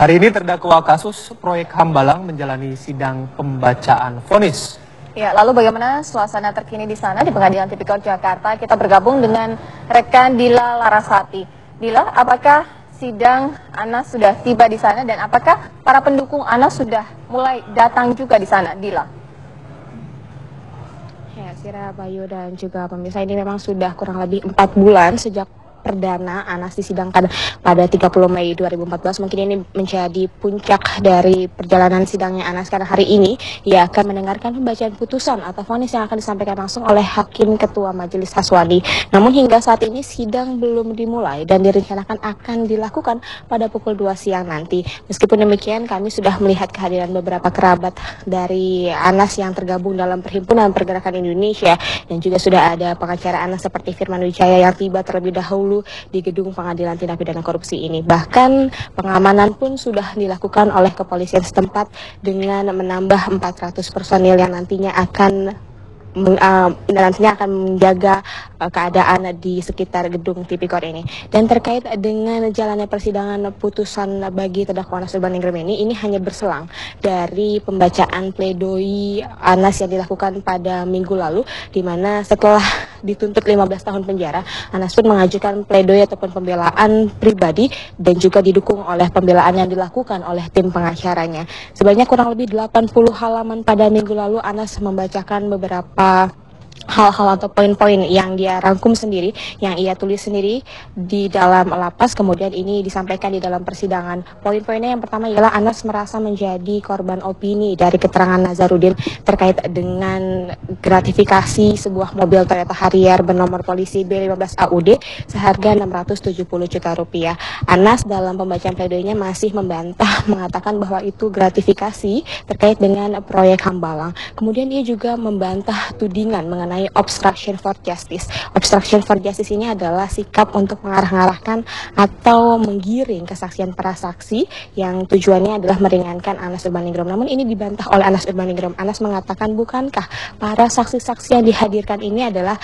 Hari ini terdakwa kasus proyek Hambalang menjalani sidang pembacaan vonis. Ya, lalu bagaimana suasana terkini di sana di Pengadilan Tipikor Jakarta? Kita bergabung dengan rekan Dila Larasati. Dila, apakah sidang Anas sudah tiba di sana dan apakah para pendukung Anas sudah mulai datang juga di sana, Dila? Ya, Sira, Bayu dan juga pemirsa, ini memang sudah kurang lebih 4 bulan sejak perdana Anas disidangkan pada 30 Mei 2014. Mungkin ini menjadi puncak dari perjalanan sidangnya Anas karena hari ini ia akan mendengarkan pembacaan putusan atau vonis yang akan disampaikan langsung oleh Hakim Ketua Majelis Haswani. Namun hingga saat ini sidang belum dimulai dan direncanakan akan dilakukan pada pukul 2 siang nanti. Meskipun demikian, kami sudah melihat kehadiran beberapa kerabat dari Anas yang tergabung dalam Perhimpunan Pergerakan Indonesia, dan juga sudah ada pengacara Anas seperti Firman Wijaya yang tiba terlebih dahulu di gedung Pengadilan Tindak Pidana Korupsi ini. Bahkan pengamanan pun sudah dilakukan oleh kepolisian setempat dengan menambah 400 personil yang nantinya akan menjaga keadaan di sekitar gedung Tipikor ini. Dan terkait dengan jalannya persidangan putusan bagi terdakwa Anas Urbaningrum ini hanya berselang dari pembacaan pledoi Anas yang dilakukan pada minggu lalu, di mana setelah dituntut 15 tahun penjara, Anas pun mengajukan pledoi ataupun pembelaan pribadi dan juga didukung oleh pembelaan yang dilakukan oleh tim pengacaranya. Sebanyak kurang lebih 80 halaman pada minggu lalu, Anas membacakan beberapa hal-hal atau poin-poin yang dia rangkum sendiri, yang ia tulis sendiri di dalam lapas. Kemudian ini disampaikan di dalam persidangan. Poin-poinnya yang pertama ialah Anas merasa menjadi korban opini dari keterangan Nazarudin terkait dengan gratifikasi sebuah mobil Toyota Harrier bernomor polisi B15 AUD seharga 670 juta rupiah. Anas dalam pembacaan pledoinya masih membantah, mengatakan bahwa itu gratifikasi terkait dengan proyek Hambalang. Kemudian ia juga membantah tudingan mengenai obstruction for justice. Obstruction for justice ini adalah sikap untuk mengarah-arahkan atau menggiring kesaksian para saksi yang tujuannya adalah meringankan Anas Urbaningrum. Namun ini dibantah oleh Anas Urbaningrum. Anas mengatakan, bukankah para saksi-saksi yang dihadirkan ini adalah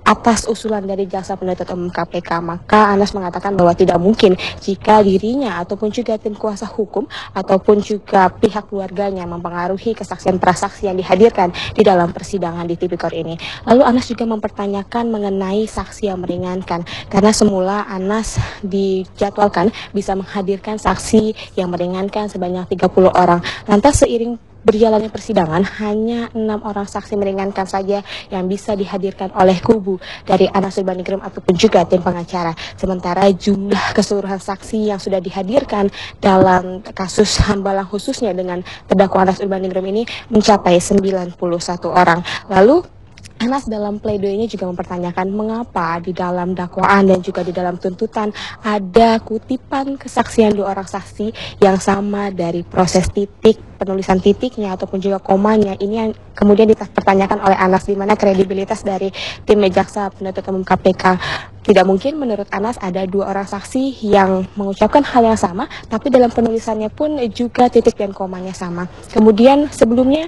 atas usulan dari Jaksa Penuntut Umum KPK? Maka Anas mengatakan bahwa tidak mungkin jika dirinya ataupun juga tim kuasa hukum ataupun juga pihak keluarganya mempengaruhi kesaksian prasaksi yang dihadirkan di dalam persidangan di Tipikor ini. Lalu Anas juga mempertanyakan mengenai saksi yang meringankan, karena semula Anas dijadwalkan bisa menghadirkan saksi yang meringankan sebanyak 30 orang. Lantas seiring berjalannya persidangan, hanya 6 orang saksi meringankan saja yang bisa dihadirkan oleh kubu dari Anas Urbaningrum ataupun juga tim pengacara. Sementara jumlah keseluruhan saksi yang sudah dihadirkan dalam kasus Hambalang khususnya dengan terdakwa Anas Urbaningrum ini mencapai 91 orang. Lalu Anas dalam pledoinya juga mempertanyakan mengapa di dalam dakwaan dan juga di dalam tuntutan ada kutipan kesaksian 2 orang saksi yang sama dari proses titik, penulisan titiknya ataupun juga komanya. Ini yang kemudian dipertanyakan oleh Anas, di mana kredibilitas dari tim Jaksa Penuntut Umum KPK. Tidak mungkin menurut Anas ada 2 orang saksi yang mengucapkan hal yang sama, tapi dalam penulisannya pun juga titik dan komanya sama. Kemudian sebelumnya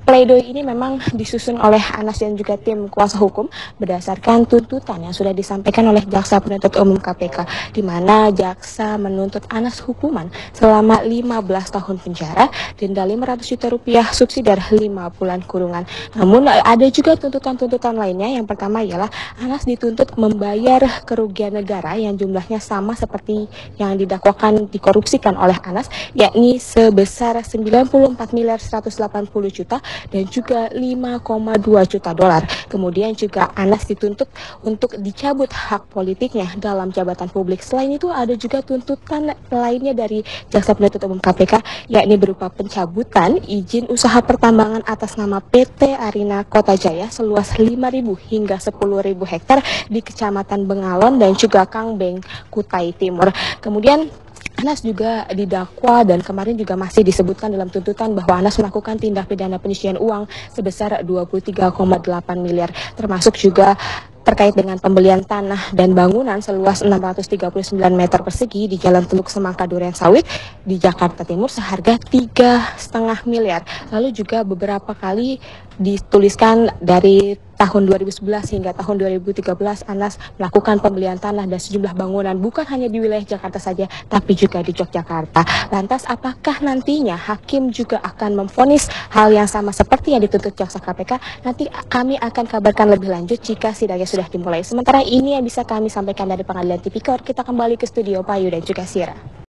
pledoi ini memang disusun oleh Anas dan juga tim kuasa hukum berdasarkan tuntutan yang sudah disampaikan oleh Jaksa Penuntut Umum KPK, di mana jaksa menuntut Anas hukuman selama 15 tahun penjara, denda 500 juta rupiah, subsidi 5 bulan kurungan. Namun ada juga tuntutan-tuntutan lainnya. Yang pertama ialah Anas dituntut membayar kerugian negara yang jumlahnya sama seperti yang didakwakan dikorupsikan oleh Anas, yakni sebesar 94 miliar 180 juta dan juga 5,2 juta dolar. Kemudian juga Anas dituntut untuk dicabut hak politiknya dalam jabatan publik. Selain itu ada juga tuntutan lainnya dari Jaksa Penuntut Umum KPK, yakni berupa pencabutan izin usaha pertambangan atas nama PT Arina Kota Jaya seluas 5.000 hingga 10.000 hektar di Kecamatan Bengalon dan juga Kangbeng, Kutai Timur. Kemudian Anas juga didakwa dan kemarin juga masih disebutkan dalam tuntutan bahwa Anas melakukan tindak pidana pencucian uang sebesar 23,8 miliar, termasuk juga terkait dengan pembelian tanah dan bangunan seluas 639 meter persegi di Jalan Teluk Semangka Duren Sawit di Jakarta Timur seharga 3,5 miliar. Lalu juga beberapa kali dituliskan dari tahun 2011 hingga tahun 2013 Anas melakukan pembelian tanah dan sejumlah bangunan bukan hanya di wilayah Jakarta saja tapi juga di Yogyakarta. Lantas apakah nantinya hakim juga akan memvonis hal yang sama seperti yang dituntut jaksa KPK? Nanti kami akan kabarkan lebih lanjut jika sidangnya sudah dimulai. Sementara ini yang bisa kami sampaikan dari Pengadilan Tipikor. Kita kembali ke studio Payu dan juga Sira.